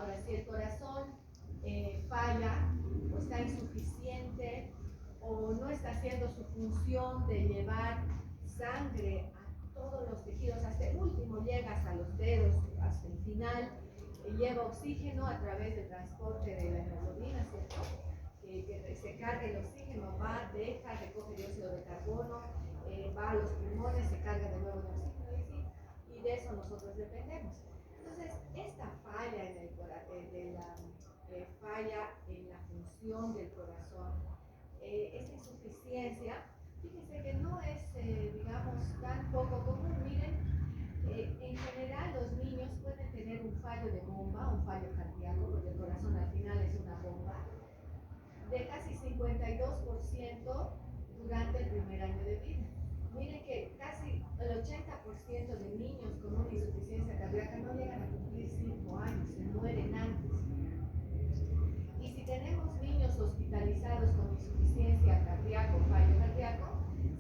Ahora, si el corazón falla o está insuficiente o no está haciendo su función de llevar sangre a todos los tejidos, hasta el último, llega hasta los dedos, hasta el final, lleva oxígeno a través del transporte de la hemoglobina, ¿cierto? Que se carga el oxígeno, va, deja, recoge dióxido de carbono, va a los pulmones, se carga de nuevo de oxígeno y de eso nosotros dependemos. Entonces, esta falla en falla en la función del corazón, esta insuficiencia, fíjense que no es, digamos, tan poco común. Miren, en general los niños pueden tener un fallo de bomba, un fallo cardíaco, porque el corazón al final es una bomba, de casi 52% durante el primer año de vida. Miren que casi el 80% de niños con una insuficiencia cardíaca no llegan a cumplir 5 años, se mueren antes. Y si tenemos niños hospitalizados con insuficiencia cardíaca o fallo cardíaco,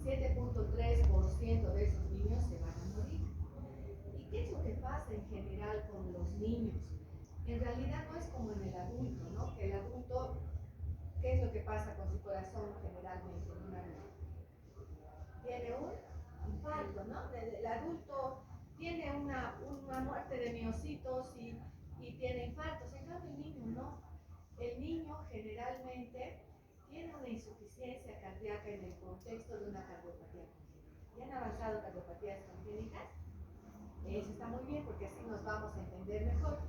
7.3% de esos niños se van a morir. ¿Y qué es lo que pasa en general con los niños? En realidad no es como en el adulto, ¿no? Que el adulto, ¿qué es lo que pasa con su corazón generalmente en un adulto? Tiene un infarto, ¿no? El adulto tiene una muerte de miocitos y tiene infartos. En cambio el niño no. El niño generalmente tiene una insuficiencia cardíaca en el contexto de una cardiopatía congénita. ¿Ya han avanzado cardiopatías congénitas? Eso está muy bien porque así nos vamos a entender mejor.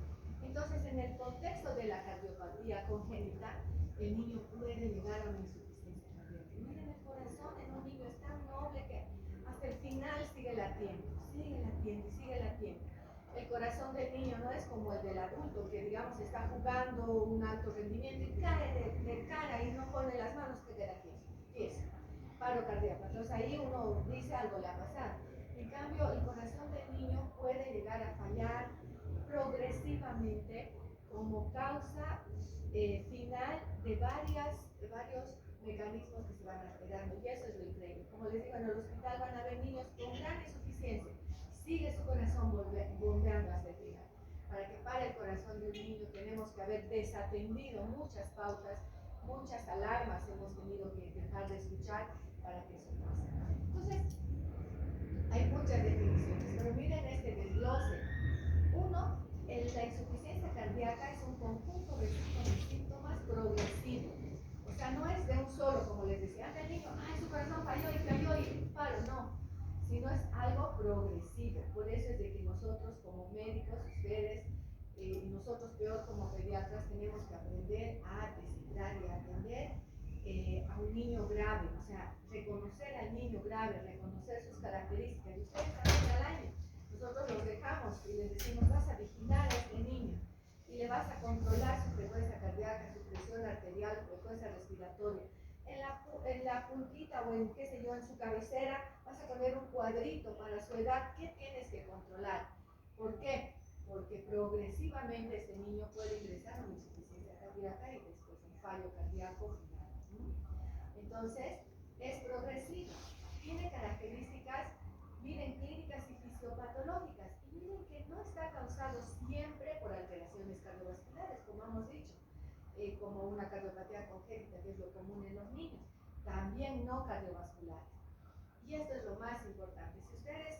Entonces, en el contexto de la cardiopatía congénita, el niño puede llegar a una insuficiencia cardíaca. Miren, el corazón en un niño es tan noble que hasta el final sigue latiendo y sigue latiendo. El corazón del niño no es como el del adulto, que digamos está jugando un alto rendimiento y cae de cara y no pone las manos, que queda tieso. Paro cardíaco. Entonces ahí uno dice algo le ha pasado. En cambio, el corazón del niño puede llegar a fallar progresivamente como causa final de varios mecanismos que se van alterando. Y eso es lo increíble. Como les digo, en el hospital van a haber niños con gran insuficiencia. Sigue su corazón bombeando hasta el final. Para que pare el corazón de un niño tenemos que haber desatendido muchas pautas, muchas alarmas hemos tenido que dejar de escuchar para que eso pase. Entonces, hay muchas definiciones, pero miren este desglose. Uno, la insuficiencia cardíaca es un conjunto de síntomas progresivos. O sea, no es de un solo, como les decía, el niño, su corazón falló y paro, no. Sino es algo progresivo. Por eso es de que nosotros como médicos, ustedes, y nosotros peor como pediatras, tenemos que aprender a descifrar y atender a un niño grave, o sea, reconocer al niño grave, reconocer sus características. Y ustedes también al año, nosotros los dejamos y les decimos, vas a vigilar a este niño y le vas a controlar su frecuencia cardíaca, su presión arterial, su frecuencia respiratoria. En la puntita o en, qué sé yo, en su cabecera, vas a poner un cuadrito para su edad, ¿qué tienes que controlar? ¿Por qué? Porque progresivamente ese niño puede ingresar a una insuficiencia cardíaca y después un fallo cardíaco final. Entonces, es progresivo. Tiene características, miren, clínicas y fisiopatológicas. Y miren que no está causado siempre por alteraciones cardiovasculares, como hemos dicho, como una cardiopatía congénita, que es lo común en los niños. También no cardiovasculares. Y esto es lo más importante. Si ustedes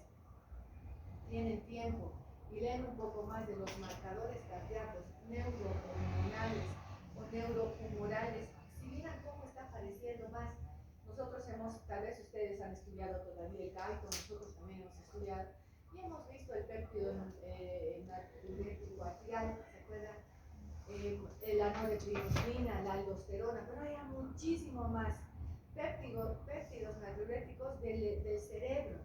tienen tiempo y leen un poco más de los marcadores cardíacos neurohormonales o neurohumorales, si miran cómo está apareciendo más, nosotros tal vez ustedes han estudiado todavía el GAITO, nosotros también hemos estudiado, y hemos visto el péptido natriurético atrial, ¿se acuerdan? La norepinefrina, la aldosterona, pero hay muchísimo más péptidos natriuréticos del cerebro,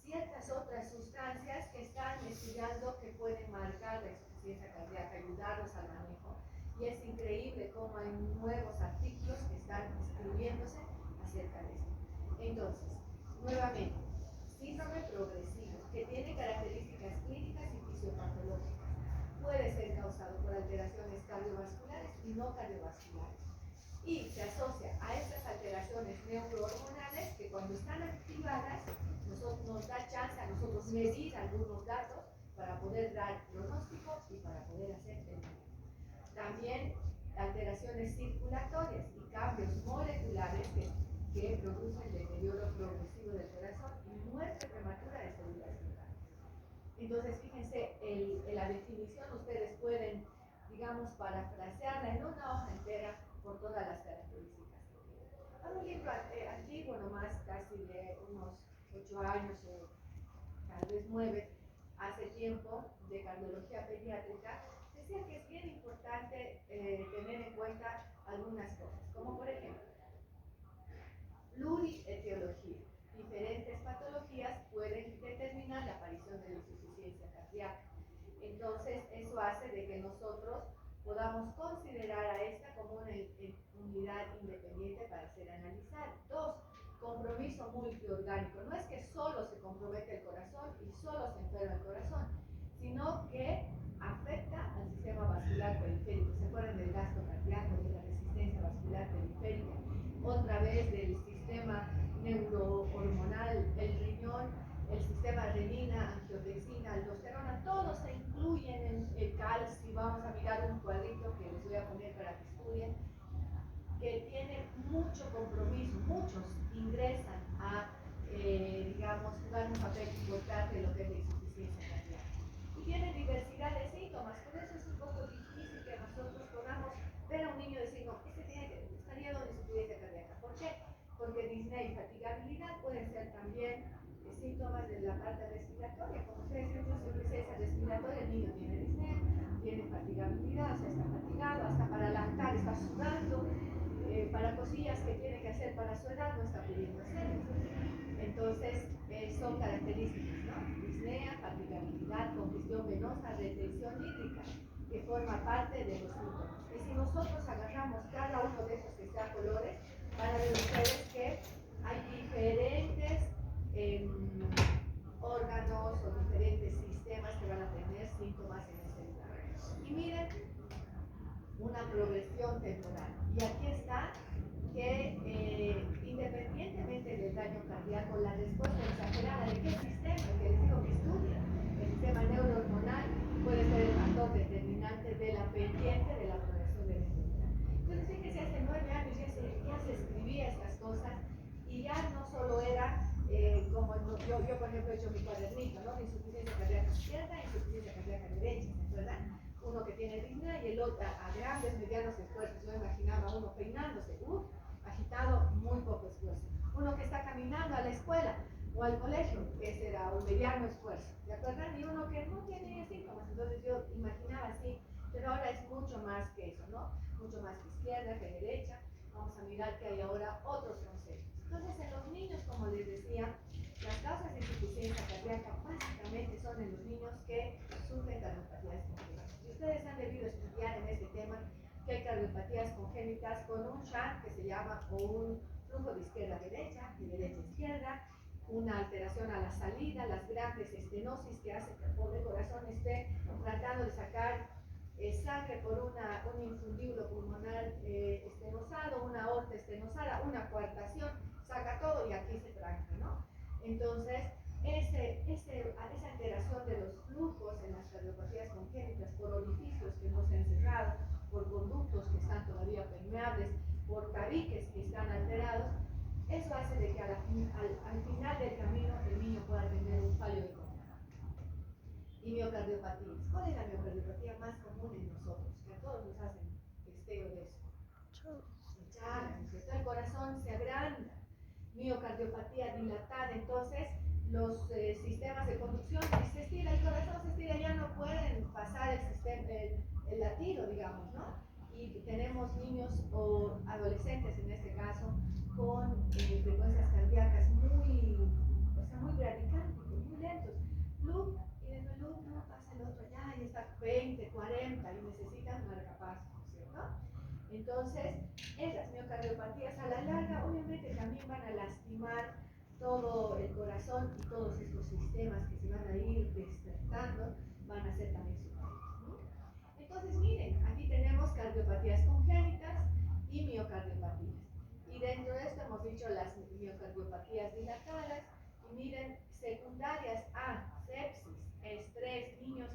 ciertas otras sustancias que están estudiando que pueden marcar la insuficiencia cardíaca, ayudarnos al manejo. Y es increíble cómo hay nuevos artículos que están escribiéndose acerca de esto. Entonces, nuevamente, síndrome progresivo, que tiene características clínicas y fisiopatológicas. Puede ser causado por alteraciones cardiovasculares y no cardiovasculares. Y se asocia a estas alteraciones neurohormonales que cuando están activadas nos da chance a nosotros medir algunos datos para poder dar pronóstico y para poder hacer el manejo. alteraciones circulatorias y cambios moleculares que producen deterioro progresivo del corazón y muerte prematura de células vitales. Entonces, fíjense, la definición ustedes pueden, digamos, parafrasearla en una hoja entera por todas las características que tiene. Hay un libro antiguo, nomás casi de unos 8 años o tal vez 9, hace tiempo, de cardiología pediátrica, decía que es bien importante tener en cuenta algunas cosas, como por ejemplo, plurietiología. Diferentes patologías pueden determinar la aparición de la insuficiencia cardíaca. Entonces, eso hace de que nosotros podamos considerar a esta como una unidad independiente para ser analizada. 2, compromiso multiorgánico. No es que solo se compromete el corazón y solo se enferma el corazón, sino que afecta al sistema vascular periférico. ¿Se acuerdan del gasto cardíaco, de la resistencia vascular periférica? Otra vez del sistema neurohormonal, el riñón, el sistema renina, angiotensina, aldosterona, todos se incluyen en el calcio. Vamos a mirar un cuadrito que les voy a poner para que estudien, que tiene mucho compromiso, muchos ingresan a, digamos, jugar un papel importante en lo que es la insuficiencia cardíaca. Y tiene diversidad de síntomas, por eso es un poco difícil que nosotros podamos ver a un niño y decir, no, estaría dando insuficiencia cardíaca. ¿Por qué? Porque disnea y fatigabilidad pueden ser también síntomas de la parte respiratoria. Como ustedes tienen insuficiencia respiratoria, el niño tiene disnea, tiene fatigabilidad, o sea, está fatigado, hasta para lactar está sudando, para cosillas que tiene que hacer para su edad no está pudiendo hacer. Entonces, son características, ¿no? Disnea, fatigabilidad, congestión venosa, retención hídrica, que forma parte de los síntomas. Y si nosotros agarramos cada uno de esos que sea colores, van a ver ustedes que hay diferentes órganos o diferentes sistemas que van a tener síntomas en este lugar. Y miren, una progresión temporal. Y aquí está que independientemente del daño cardíaco, la respuesta exagerada de qué sistema, que les digo que estudia, el sistema neurohormonal puede ser el factor determinante de la pendiente de la progresión de la enfermedad. Entonces, fíjense, hace 9 años ya se escribía estas cosas y ya no solo era como yo, por ejemplo, he hecho mi cuadernito, ¿no? Insuficiencia cardíaca izquierda, insuficiencia cardíaca derecha, ¿verdad? Uno que tiene disnea y el otro a grandes, medianos esfuerzos. Yo imaginaba uno peinándose, agitado, muy poco esfuerzo. Uno que está caminando a la escuela o al colegio, ese era un mediano esfuerzo, ¿de acuerdo? Y uno que no tiene síntomas, entonces yo imaginaba así, pero ahora es mucho más que eso, ¿no? Mucho más que izquierda, que derecha. Vamos a mirar que hay ahora otros conceptos. Entonces, en los niños, como les decía, las causas de insuficiencia cardíaca básicamente son en los niños que sufren cardiopatías congénitas. Y ustedes han debido estudiar en este tema que hay cardiopatías congénitas con un shunt que se llama o un flujo de izquierda a derecha, de derecha a izquierda, una alteración a la salida, las grandes estenosis que hace que el pobre corazón esté tratando de sacar sangre por un infundíbulo pulmonar estenosado, una aorta estenosada, una coartación, saca todo y aquí se tranca, ¿no? Entonces, esa alteración de los flujos en las cardiopatías congénitas por orificios que no se han cerrado, por conductos que están todavía permeables, por tabiques que están alterados, eso hace de que al final del camino el niño pueda tener un fallo de corazón. Y miocardiopatía. ¿Cuál es la miocardiopatía más común en nosotros? Que a todos nos hacen testeo de eso. El corazón se agranda. Miocardiopatía dilatada, entonces los sistemas de conducción se estira, el corazón se estira, ya no pueden pasar el latido, digamos, ¿no? Y tenemos niños o adolescentes en este caso con frecuencias cardíacas muy gratificantes, muy lentos. Loop, y desde el loop no pasa el otro ya, y está 20, 40 y necesitan marcapasos, ¿cierto? Entonces, esas miocardiopatías a la larga obviamente también van a lastimar todo el corazón y todos estos sistemas que se van a ir despertando van a ser también sufridos. Entonces, miren, aquí tenemos cardiopatías congénitas y miocardiopatías. Y dentro de esto hemos dicho las miocardiopatías dilatadas. Y miren, secundarias a sepsis, estrés, niños,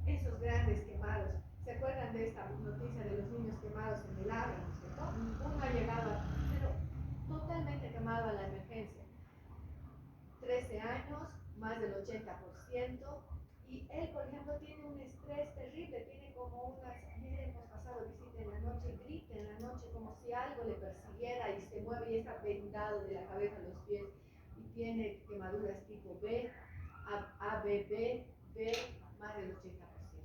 esos grandes quemados. ¿Se acuerdan de esa noticia de los niños quemados en el agua, ¿no es cierto? Uno ha llegado, pero totalmente quemado a la emergencia. 13 años, más del 80%, y él, por ejemplo, tiene un estrés terrible, tiene como unas, miren, hemos pasado visita en la noche, grita en la noche como si algo le persiguiera y se mueve y está vendado de la cabeza a los pies, y tiene quemaduras tipo B, ABB, B, más del 80%.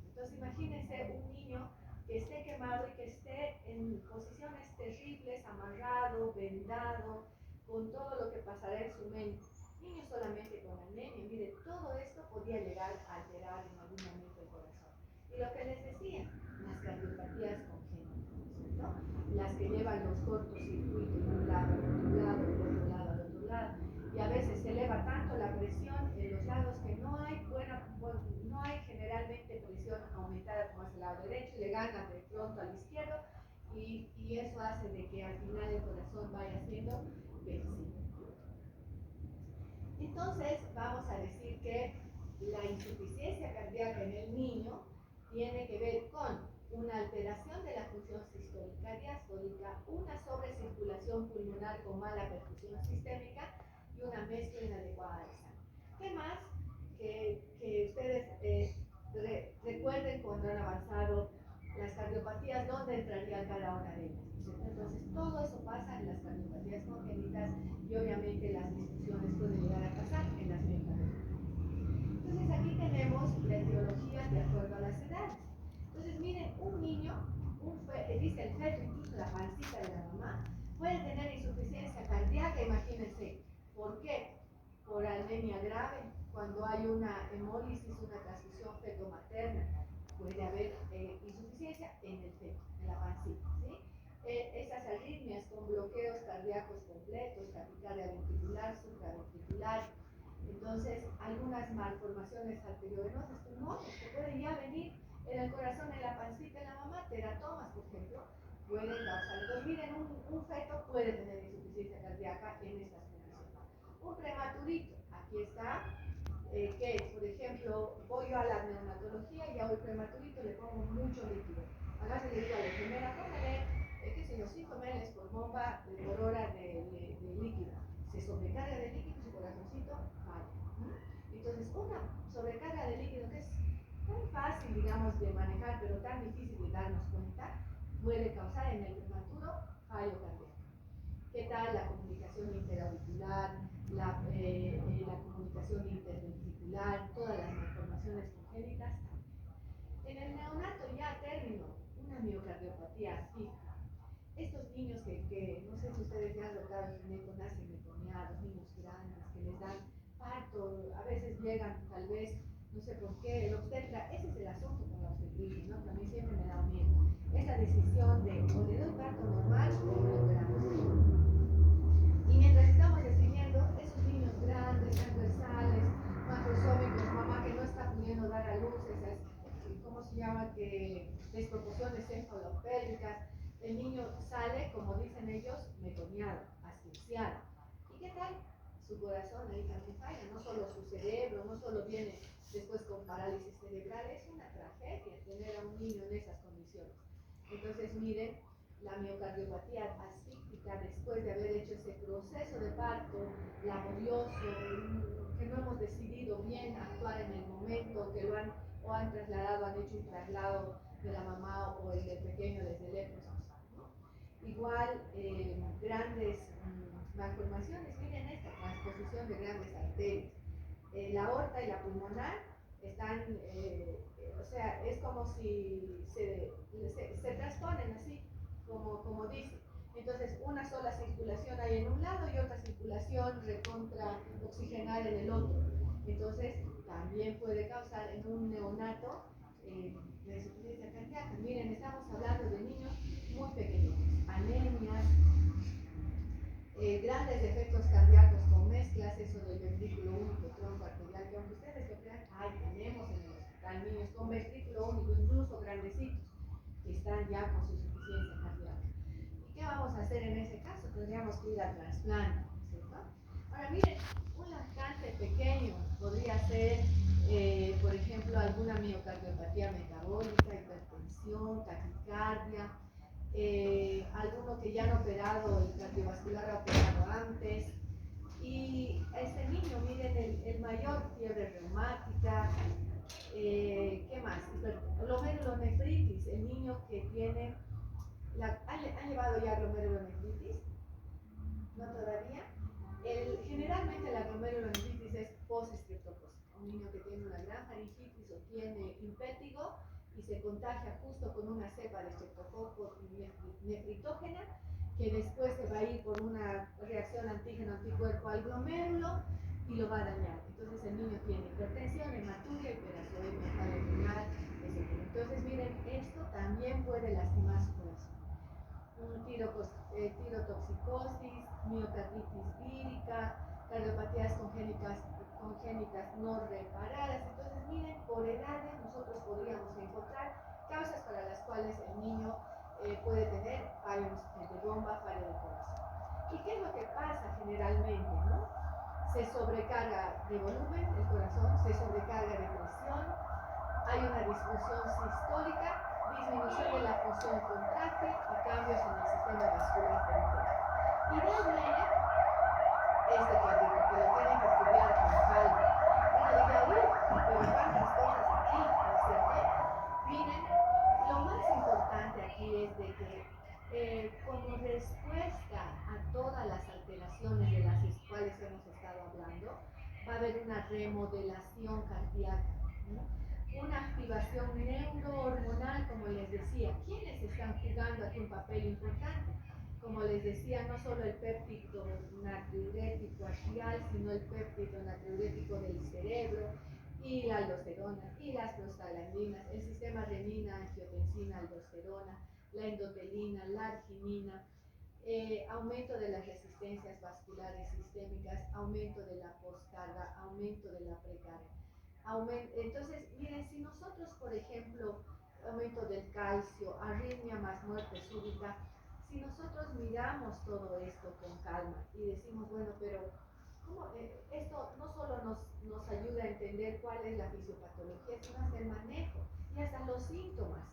Entonces imagínense un niño que esté quemado y que esté en posiciones terribles, amarrado, vendado, con todo lo que pasará en su mente. Niños solamente con anemia, mire, todo esto podía llegar a alterar en algún momento el corazón. Y lo que les decía, las cardiopatías congénitas, ¿no? Las que llevan los cortocircuitos de un lado, al otro lado, del otro lado, al otro lado. Y a veces se eleva tanto la presión en los lados que no hay generalmente presión aumentada como hacia el lado derecho, le gana de pronto al izquierdo y eso hace de que al final el corazón vaya siendo vencido. Entonces, vamos a decir que la insuficiencia cardíaca en el niño tiene que ver con una alteración de la función sistólica, diastólica, una sobrecirculación pulmonar con mala perfusión sistémica y una mezcla inadecuada de sangre. ¿Qué más? Que ustedes recuerden cuando han avanzado las cardiopatías, dónde entraría cada una de ellas. Entonces, todo eso pasa en las cardiopatías congénitas y obviamente las discusiones pueden llegar a pasar en las miocardiopáticas. Entonces, aquí tenemos la etiología de acuerdo a las edades. Entonces, miren, un niño, dice el feto, incluso la pancita de la mamá, puede tener insuficiencia cardíaca, imagínense. ¿Por qué? Por anemia grave, cuando hay una hemólisis, una transfusión feto-materna, puede haber insuficiencia en el feto, en la pancita, ¿sí? Esas arritmias con bloqueos cardíacos completos, taquicardia ventricular, supraventricular, entonces algunas malformaciones arteriovenosas, tumores que pueden ya venir en el corazón, en la pancita, en la mamá, teratomas, por ejemplo, pueden causar. Entonces, miren, un feto puede tener insuficiencia cardíaca en estas condiciones. Un prematurito, aquí está, que es, por ejemplo, voy yo a la neonatología y a un prematurito le pongo mucho líquido. Acá se le digo a la enfermera, póngale, qué sé yo, 5 ml por bomba por hora de líquido. Se sobrecarga de líquido y su corazoncito falla. Entonces, una sobrecarga de líquido que es tan fácil, digamos, de manejar, pero tan difícil de darnos cuenta, puede causar en el prematuro fallo cardíaco. ¿Qué tal la comunicación interauricular, la comunicación interventricular, todas las malformaciones congénitas? En el neonato ya a término, una miocardiopatía fija. Estos niños que no sé si ustedes ya han notado, el gineco nacen meconiados, niños grandes que les dan parto, a veces llegan tal vez, no sé por qué, el obstetra, ese es el asunto con la obstetricia, ¿no? Que a mí siempre me da miedo. Es la decisión de o le doy parto normal o le operamos. Y mientras estamos decidiendo, esos niños grandes, transversales, macrosómicos, mamá que no está pudiendo dar a luz, esas, ¿cómo se llama? Que desproporciones cefalopélvicas, el niño sale, como dicen ellos, metoneado, asfixiado. ¿Y qué tal? Su corazón ahí también falla, no solo su cerebro, no solo viene después con parálisis cerebral, es una tragedia tener a un niño en esas condiciones. Entonces, miren, la miocardiopatía asfíctica después de haber hecho ese proceso de parto laborioso, que no hemos decidido bien actuar en el momento, que lo han trasladado, han hecho un traslado de la mamá o el del pequeño desde lejos. Igual, grandes malformaciones, miren esta transposición de grandes arterias. La aorta y la pulmonar están, o sea, es como si se transponen así, como dice. Entonces, una sola circulación hay en un lado y otra circulación recontra oxigenada en el otro. Entonces, también puede causar en un neonato la insuficiencia cardíaca. Miren, estamos hablando de niños muy pequeños, anemias, grandes defectos cardíacos con mezclas, eso del ventrículo único, tronco arterial, que aunque ustedes lo crean, tenemos en el hospital niños con ventrículo único, incluso grandecitos, que están ya con su insuficiencia cardíaca. ¿Y qué vamos a hacer en ese caso? Tendríamos que ir al trasplante, ¿cierto? Ahora miren, un lactante pequeño podría ser, por ejemplo, alguna miocardiopatía metabólica, hipertensión, hipertensión, taquicardia, alguno que ya han operado, el cardiovascular ha operado antes. Y a este niño, miren, el mayor, fiebre reumática, ¿qué más? Glomerulonefritis, el niño que tiene, ¿han llevado ya glomerulonefritis? ¿No todavía? Generalmente la glomerulonefritis es post-estreptocócica, un niño que tiene una gran faringitis o tiene impétigo y se contagia justo con una cepa de estreptococo nefritógena, que después se va a ir por una reacción antígeno-anticuerpo al glomérulo y lo va a dañar. Entonces el niño tiene hipertensión, hematuria, hiperacidemia renal, etc. Entonces miren, esto también puede lastimar su corazón. Tirotoxicosis, miocarditis vírica, cardiopatías congénitas no reparadas. Entonces miren, por edades nosotros podríamos encontrar causas para las cuales el niño puede tener fallos de bomba, fallo de corazón. ¿Y qué es lo que pasa generalmente, no? Se sobrecarga de volumen el corazón, se sobrecarga de presión, hay una disfunción sistólica, disminución de la función contráctil y cambios en el sistema vascular periférico. Y de ahí viene este cuadrito, que lo tienen que estudiar con calma. Bueno, de ahí, pero cuántas cosas aquí, ¿no es cierto? Miren, lo más importante aquí es de que como respuesta a todas las alteraciones de las cuales hemos estado hablando, va a haber una remodelación cardíaca, ¿no? Una activación neurohormonal, como les decía. ¿Quiénes están jugando aquí un papel importante? Como les decía, no solo el péptido natriurético axial, sino el péptido natriurético del cerebro, y la aldosterona, y las prostaglandinas, el sistema renina, angiotensina, aldosterona, la endotelina, la arginina, aumento de las resistencias vasculares sistémicas, aumento de la poscarga, aumento de la precarga. Entonces, miren, si nosotros, por ejemplo, aumento del calcio, arritmia más muerte súbita, si nosotros miramos todo esto con calma y decimos, bueno, pero esto no solo nos ayuda a entender cuál es la fisiopatología, sino hasta el manejo y hasta los síntomas.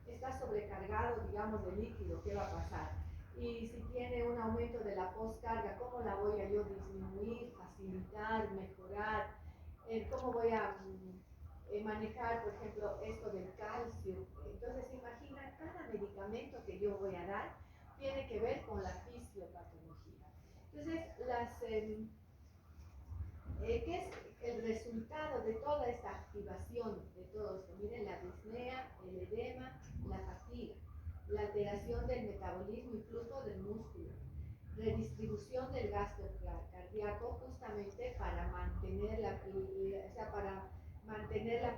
Está sobrecargado, digamos, de líquido, ¿qué va a pasar? Y si tiene un aumento de la postcarga, ¿cómo la voy a yo disminuir, facilitar, mejorar? ¿Cómo voy a manejar, por ejemplo, esto del calcio? Entonces, imagina, cada medicamento que yo voy a dar tiene que ver con la fisiopatología. Entonces, ¿qué es el resultado de toda esta activación de todo esto? Miren, la disnea, el edema, la fatiga, la alteración del metabolismo y flujo del músculo, redistribución del gasto cardíaco justamente para mantener la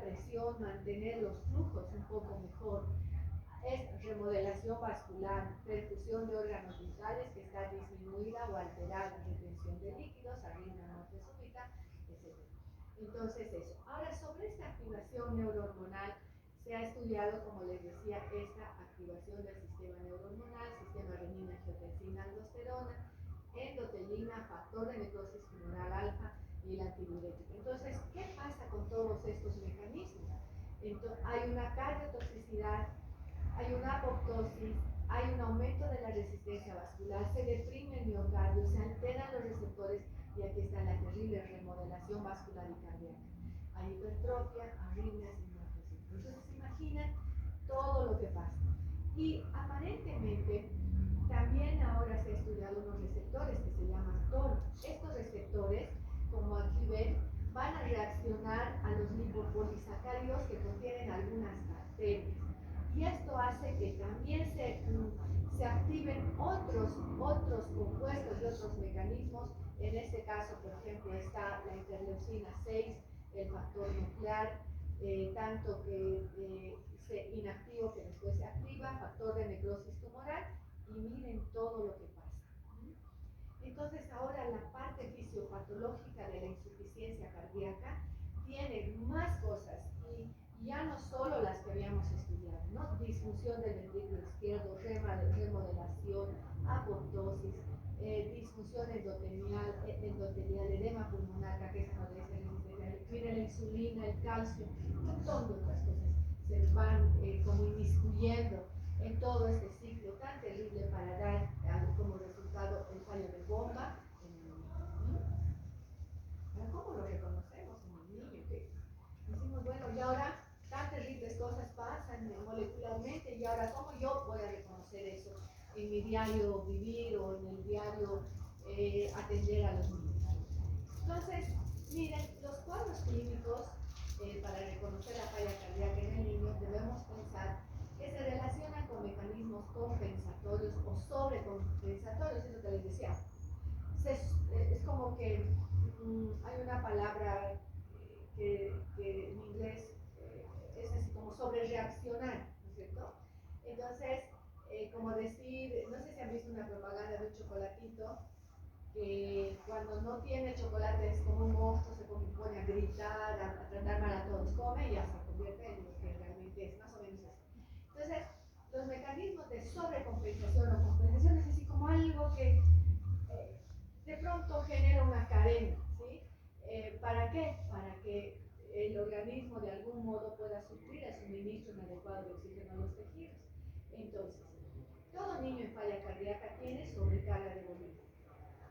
presión, mantener los flujos un poco mejor. Es remodelación vascular, perfusión de órganos vitales que está disminuida o alterada, retención de líquidos, arritmia muerte súbita, etc. Entonces eso. Ahora, sobre esta activación neurohormonal, se ha estudiado, como les decía, esta activación del sistema neurohormonal, sistema renina, angiotensina, aldosterona, endotelina, factor de necrosis tumoral alfa y el antidiurético. Entonces, ¿qué pasa con todos estos mecanismos? Hay una cardiotoxicidad, hay una apoptosis, hay un aumento de la resistencia vascular, se deprime el miocardio, se alteran los receptores y aquí está la terrible remodelación vascular y cardíaca. Hay hipertrofia, arritmias y muerte súbita. Entonces, imaginen todo lo que pasa. Y aparentemente también ahora se ha estudiado unos receptores que se llaman TOR. Estos receptores, como aquí ven, van a reaccionar a los lipopolisacáridos que contienen algunas bacterias. Y esto hace que también se activen otros compuestos y otros mecanismos. En este caso, por ejemplo, está la interleucina 6, el factor nuclear, tanto que se inactivo que después se activa, factor de necrosis tumoral, y miren todo lo que pasa. Entonces ahora la parte fisiopatológica de la insuficiencia cardíaca tiene más cosas y ya no solo las que habíamos estudiado, ¿no? Disfunción del ventrículo izquierdo, remodelación, apoptosis, disfunción endotelial, edema pulmonar, que es miren la insulina, el calcio, un montón de otras cosas se van como inmiscuyendo fallo de bomba en el niño. Pero ¿cómo lo reconocemos en el niño? Que decimos, bueno, y ahora tan terribles cosas pasan molecularmente, y ahora ¿cómo yo voy a reconocer eso en mi diario vivir o en el diario atender a los niños? Entonces, miren, los cuadros clínicos para reconocer la falla cardíaca en el niño debemos pensar que se relacionan con mecanismos compensatorios o sobrecompensatorios, es lo que les decía. Es como que hay una palabra que en inglés es así como sobre reaccionar, ¿no es cierto? Entonces, como decir, no sé si han visto una propaganda de un chocolatito que cuando no tiene chocolate es como un monstruo, se pone a gritar, a tratar mal a todos, come y ya se convierte en lo que realmente es, más o menos eso. Entonces, los mecanismos de sobrecompensación o compensación es así como algo que de pronto genera una cadena, ¿sí? ¿Para qué? Para que el organismo de algún modo pueda suplir el suministro inadecuado de oxígeno a los tejidos. Entonces, todo niño en falla cardíaca tiene sobrecarga de volumen.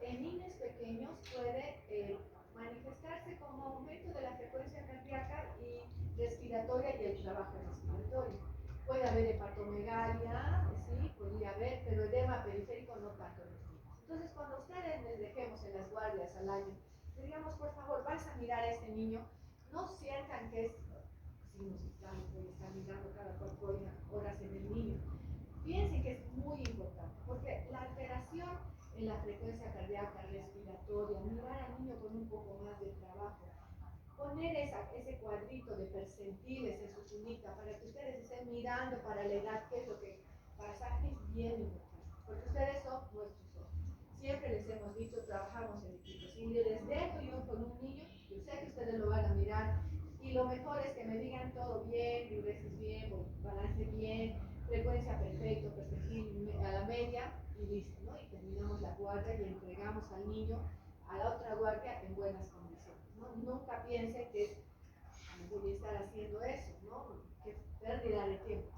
En niños pequeños puede manifestarse como aumento de la frecuencia cardíaca y respiratoria y el trabajo respiratorio. Puede haber hepatomegalia, sí, podría haber, pero edema periférico no tanto en los niños. Entonces, cuando ustedes les dejemos en las guardias al año, les digamos, por favor, vas a mirar a este niño, no sientan que es sinusitante, está mirando cada 4 horas en el niño. Piensen que es muy importante, porque la alteración en la frecuencia cardíaca, respiratoria, mirar al niño con un poco más de trabajo, poner ese cuadrito de percentiles en su cunita para que ustedes estén mirando para la edad qué es lo que pasa, es bien importante, porque ustedes son nuestros ojos. Siempre les hemos dicho, trabajamos en equipo. Si les dejo yo con un niño, yo sé que ustedes lo van a mirar y lo mejor es que me digan todo bien, vibresis bien, balance bien, frecuencia perfecto, percentil a la media y listo, ¿no? Y terminamos la guardia y entregamos al niño a la otra guardia en buenas condiciones, ¿no? Nunca piensen que voy a estar haciendo eso, ¿no? Que pérdida de tiempo.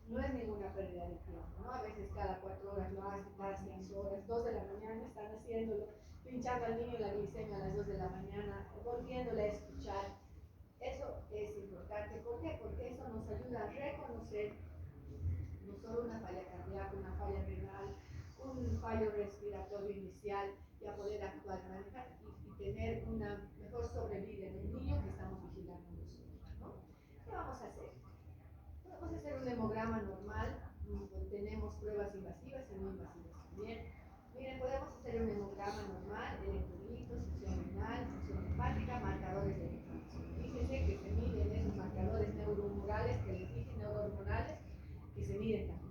No es ninguna pérdida de tiempo, ¿no? A veces cada 4 horas lo hacen, cada 6 horas, 2 de la mañana están haciéndolo, pinchando al niño la glicemia a las 2 de la mañana, volviéndole a escuchar. Eso es importante. ¿Por qué? Porque eso nos ayuda a reconocer no solo una falla cardíaca, una falla renal, un fallo respiratorio inicial y a poder actuar, manejar y tener una mejor sobrevida en un niño que estamos vigilando nosotros, ¿no? ¿Qué vamos a hacer? Podemos hacer un hemograma normal, tenemos pruebas invasivas y no invasivas también. Miren, podemos hacer un hemograma normal, electrolitos, función renal, función hepática, marcadores de inflamación. Fíjense que se miden esos marcadores neurohumorales que les dije, neurohormonales, que se miden también.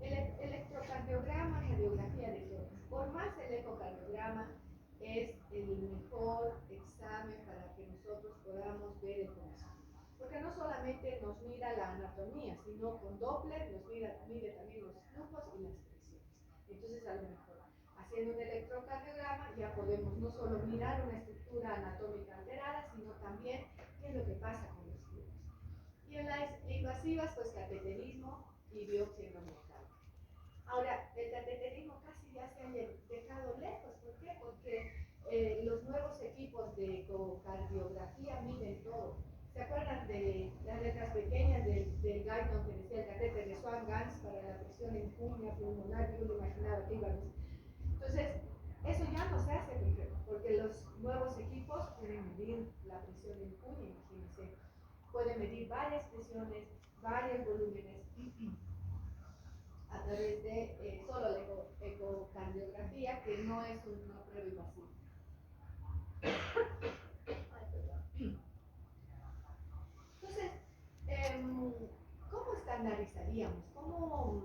El electrocardiograma, radiografía de tórax. Por más el ecocardiograma es el mejor examen para que nosotros podamos ver el corazón. Porque no solamente nos mira la anatomía, sino con Doppler nos mide también los flujos y las presiones. Entonces, a lo mejor, haciendo un electrocardiograma ya podemos no solo mirar una estructura anatómica alterada, sino también qué es lo que pasa con los flujos. Y en las invasivas, pues cateterismo y biopsia endovenosa. Ahora, el cateterismo casi ya se ha dejado lejos. ¿Por qué? Porque los nuevos equipos de ecocardiografía miden todo. ¿Se acuerdan de las letras pequeñas del guidon que decía el catéter de Swan-Ganz para la presión en cuña pulmonar? Yo lo imaginaba que iban. Entonces, eso ya no se hace, porque los nuevos equipos pueden medir la presión en cuña, imagínense. Pueden medir varias presiones, varios volúmenes a través de solo la ecocardiografía, que no es una prueba invasiva. Entonces, ¿cómo estandarizaríamos? ¿Cómo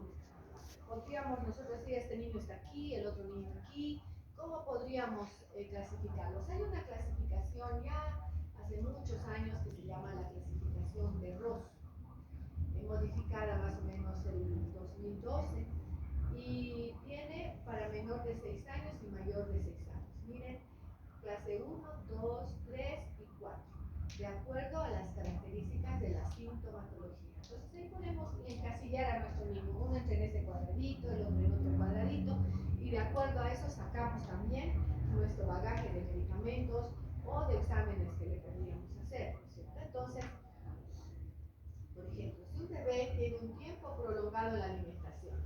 podríamos nosotros decir, este niño está aquí, el otro niño aquí? ¿Cómo podríamos clasificarlos? Hay una clasificación ya hace muchos años que se llama la clasificación de Ross, modificada más o menos el 2012, y tiene para menor de 6 años y mayor de 6 años. Miren, clase 1, 2, 3 y 4, de acuerdo a las características de la sintomatología. Entonces ahí podemos encasillar a nuestro niño, uno entra en ese cuadradito, el otro en otro cuadradito, y Y de acuerdo a eso sacamos también nuestro bagaje de medicamentos o de exámenes que le podríamos hacer, ¿cierto? Entonces, por ejemplo, si un bebé tiene un tiempo prolongado en la alimentación,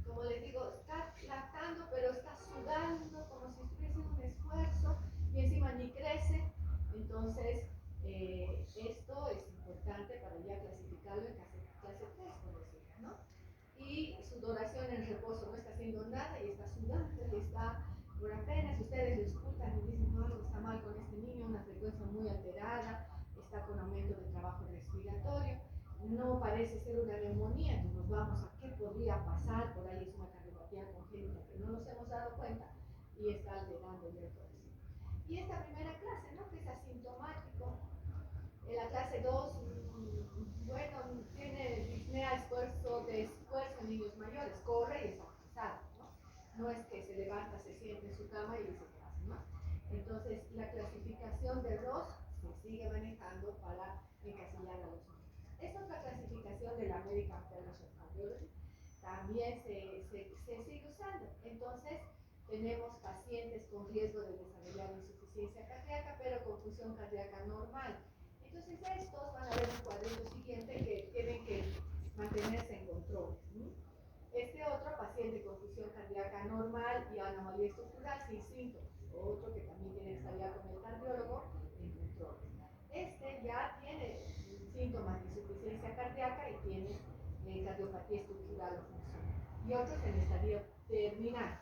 como les digo, está lactando, pero está sudando como si estuviese en un esfuerzo y encima ni crece, entonces esto es importante para ya clasificarlo en clase 3, por decirlo, ¿no? Y sudoración en reposo, no está haciendo nada y está sudando y está, por apenas ustedes lo escuchan y dicen, no, algo está mal con este niño, una frecuencia muy alterada, está con aumento de trabajo respiratorio, no parece ser una neumonía, entonces nos vamos a qué podría pasar, por ahí es una cardiopatía congénita que no nos hemos dado cuenta y está alterando el corazón. Y esta primera clase, ¿no? Que es asintomático, en la clase 2, bueno, tiene disnea de esfuerzo en niños mayores, corre y está cansado, ¿no? No es que se levanta, se siente en su cama y dice qué hace, ¿no? Entonces, la clasificación de Ross se sigue manejando para encasillar a los niños. Esta otra clasificación de la American Fellowship of Cardiology también se sigue usando. Entonces, tenemos pacientes con riesgo de desarrollar insuficiencia cardíaca, pero con función cardíaca normal. Entonces estos van a ver un cuadrito siguiente que tienen que mantenerse en control. Este otro paciente con función cardíaca normal y anomalía estructural sin síntomas. Otro que también tiene que salir con el cardiólogo en control. Este ya tiene síntomas de insuficiencia cardíaca y tiene cardiopatía estructural o funcional. Y otros en estadio terminal,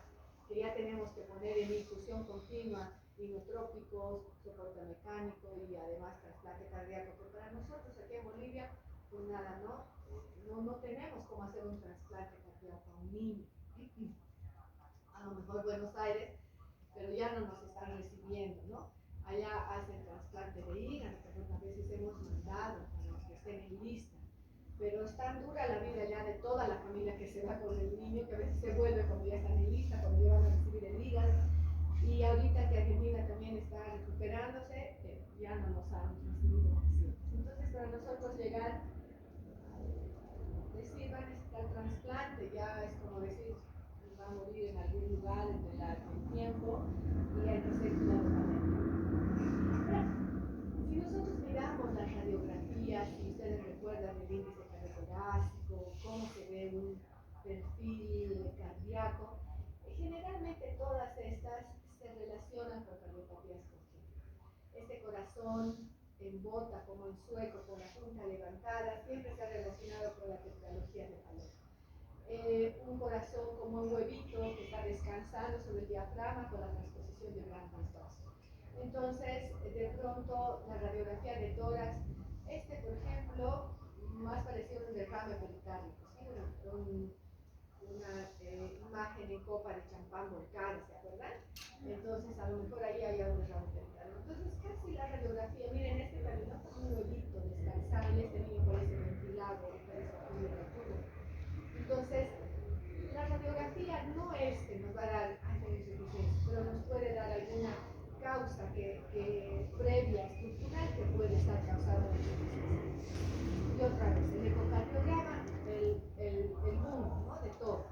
que ya tenemos que poner en infusión continua inotrópicos, soporte mecánico y además trasplante cardíaco. Pero para nosotros aquí en Bolivia, pues nada, no tenemos cómo hacer un trasplante cardíaco a un niño. A lo mejor Buenos Aires, pero ya no nos están recibiendo, ¿no? Allá hacen trasplante de hígado, que a veces hemos mandado para que estén en lista. Pero es tan dura la vida ya de toda la familia que se va con el niño, que a veces se vuelve cuando ya están en lista, cuando ya van a recibir el hígado. Y ahorita que Argentina también está recuperándose, ya no nos han recibido pacientes. Entonces, para nosotros llegar, decir, va a necesitar trasplante, ya es como decir, va a morir en algún lugar en el tiempo y hay que ser cuidadosamente. Si nosotros miramos las radiografías, si ustedes recuerdan el índice cardiothorácico, cómo se ve un perfil cardíaco, generalmente todas estas se relacionan con cardiopatías congénitas. Este corazón en bota, como en sueco, con la punta levantada, siempre se ha relacionado con la tetralogía de Fallot. Un corazón como un huevito que está descansando sobre el diafragma con la transposición de grandes vasos. Entonces, de pronto, la radiografía de tórax, por ejemplo, más parecido a un derrame pericárdico, ¿sí? Una imagen en copa de champán volcán, ¿se acuerdan? Entonces, a lo mejor ahí había un derrame pericárdico. Entonces, casi la radiografía, miren, este caminó como un huevito descansable, este niño parece ventilado, parece tubo. Entonces, la radiografía no es que nos va a dar insuficiencia, pero nos puede dar alguna causa previa, estructural, que puede estar causando la insuficiencia. Y otra vez, el ecocardiograma, el boom, ¿no? De todo.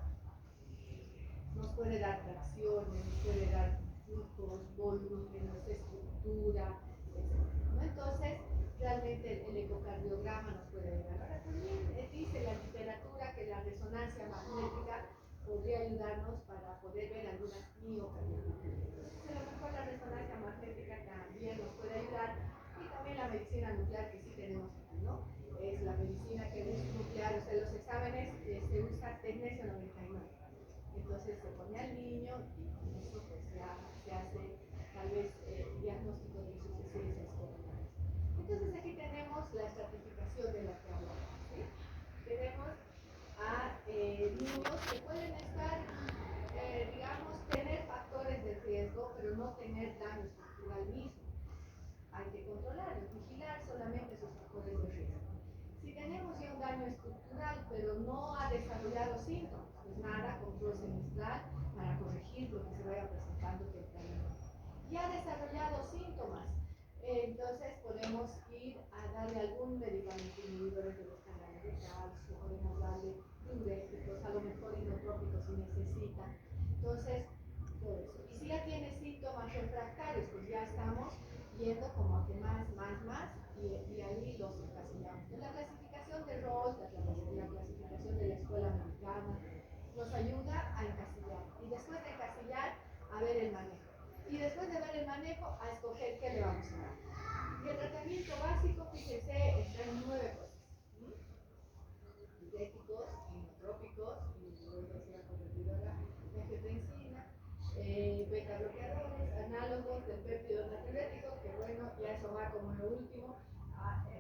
Nos puede dar tracciones, nos puede dar flujos, volúmenes, estructura, etc. ¿No? Entonces, realmente el ecocardiograma nos puede ayudar. Ahora también dice la literatura que la resonancia magnética podría ayudarnos para poder ver algunas miocardiopatías. Entonces, a lo mejor la resonancia magnética también nos puede ayudar y también la medicina nuclear que sí tenemos aquí, ¿no? Es la medicina que es nuclear, o sea, los exámenes se usa tecnesio 99. Entonces se pone al niño y con eso pues se hace tal vez diagnóstico de insuficiencias coronarias. Entonces aquí tenemos la estratificación de la que hablamos, ¿sí? Tenemos a niños que pueden estar, digamos, tener factores de riesgo, pero no tener daño estructural mismo. Hay que controlarlos, vigilar solamente sus factores de riesgo. Si tenemos ya un daño estructural, pero no ha desarrollado síntomas, pues nada, control semestral para corregir lo que se vaya presentando tempranamente. Y ha desarrollado síntomas, entonces podemos ir a darle algún medicamento inhibidores de los canales de calcio, podemos darle diuréticos, a lo mejor inotrópicos si necesita. Entonces, tendiendo como a que más, y ahí los encasillamos. En la clasificación de rol, la clasificación de la escuela americana, nos ayuda a encasillar. Y después de encasillar, a ver el manejo. Y después de ver el manejo, a escoger qué le vamos a dar. Y el tratamiento básico, fíjense, está en 9 cosas. Diuréticos, inotrópicos, y luego decía competidora, angiotensina, beta bloqueadores, análogos del péptido natriurético, que bueno, ya eso va como lo último.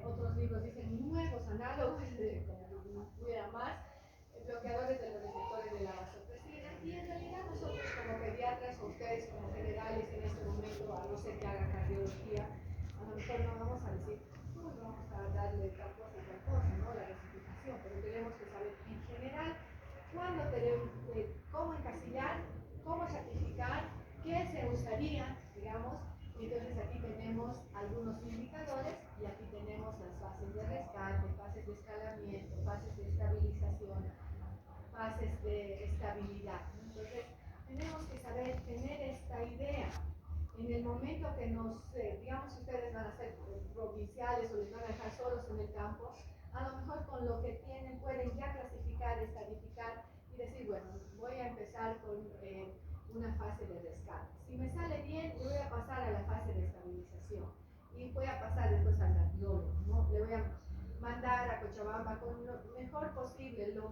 Otros libros dicen nuevos análogos, como hubiera más, bloqueadores de los receptores de la vasopresina, y en realidad nosotros como pediatras, o ustedes como generales en este momento, a no ser que hagan cardiología, a lo mejor no vamos a decir, pues vamos a darle tal cosa y tal cosa, ¿no? La clasificación, pero tenemos que saber en general cuándo tenemos, cómo encasillar, cómo certificar, qué se usaría, digamos. Entonces aquí tenemos algunos indicadores y aquí tenemos las fases de rescate, fases de escalamiento, fases de estabilización, fases de estabilidad. Entonces tenemos que saber tener esta idea. En el momento que nos, digamos, ustedes van a ser provinciales o les van a dejar solos en el campo, a lo mejor con lo que tienen pueden ya clasificar, estadificar y decir, bueno, voy a empezar con una fase de rescate. Si me sale bien, le voy a pasar a la fase de estabilización y voy a pasar después al cardiólogo, ¿no? Le voy a mandar a Cochabamba con lo mejor posible, lo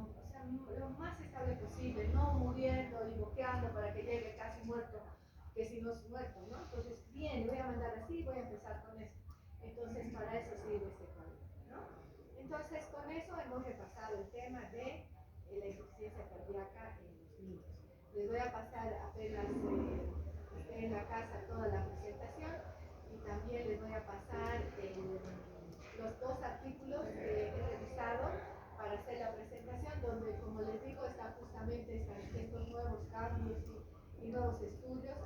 más estable posible, no muriendo y boqueando para que llegue casi muerto, que si no es muerto, ¿no? Entonces, bien, voy a mandar así, voy a empezar con eso. Entonces, para eso sirve este código, ¿no? Entonces, con eso hemos repasado el tema de la insuficiencia cardíaca en los niños. Les voy a pasar apenas esté en la casa toda la presentación y también les voy a pasar los 2 artículos que he revisado para hacer la presentación, donde, como les digo, están justamente estos nuevos cambios y nuevos estudios.